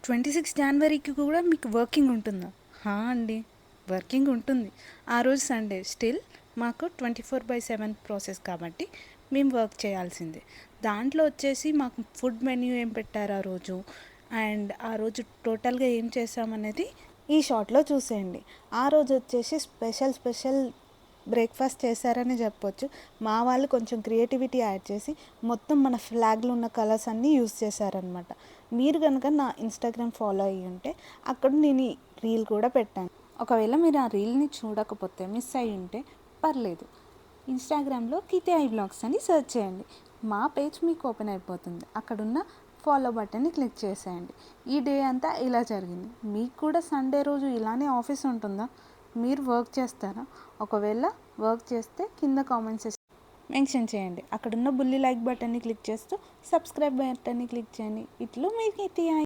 26 జనవరికి కూడా మీకు వర్కింగ్ ఉంటుందా? అండి. వర్కింగ్ ఉంటుంది. ఆ రోజు సండే స్టిల్ మాకు 24/7 ప్రాసెస్ కాబట్టి మేము వర్క్ చేయాల్సిందే. దాంట్లో వచ్చేసి మాకు ఫుడ్ మెన్యూ ఏం పెట్టారు ఆ రోజు, అండ్ ఆ రోజు టోటల్గా ఏం చేసామనేది ఈ షార్ట్లో చూసేయండి. ఆ రోజు వచ్చేసి స్పెషల్ బ్రేక్ఫాస్ట్ చేశారని చెప్పొచ్చు. మా వాళ్ళు కొంచెం క్రియేటివిటీ యాడ్ చేసి మొత్తం మన ఫ్లాగ్లో ఉన్న కలర్స్ అన్నీ యూస్ చేశారనమాట. మీరు కనుక నా ఇన్స్టాగ్రామ్ ఫాలో అయ్యి ఉంటే అక్కడ నేను ఈ రీల్ కూడా పెట్టాను. ఒకవేళ మీరు ఆ రీల్ని చూడకపోతే మిస్ అయ్యి ఉంటే పర్లేదు, ఇన్స్టాగ్రామ్లో కీర్తి ఐ వ్లాగ్స్ అని సెర్చ్ చేయండి. మా పేజ్ మీకు ఓపెన్ అయిపోతుంది. అక్కడున్న ఫాలో బటన్ని క్లిక్ చేసేయండి. ఈ డే అంతా ఇలా జరిగింది. మీకు కూడా సండే రోజు ఇలానే ఆఫీస్ ఉంటుందా? మీరు వర్క్ చేస్తారా? ఒకవేళ వర్క్ చేస్తే కింద కామెంట్స్ మెన్షన్ చేయండి. అక్కడున్న బుల్లి లైక్ బటన్ని క్లిక్ చేస్తూ సబ్స్క్రైబ్ బటన్ని క్లిక్ చేయండి. ఇట్లు మీ కీర్తి.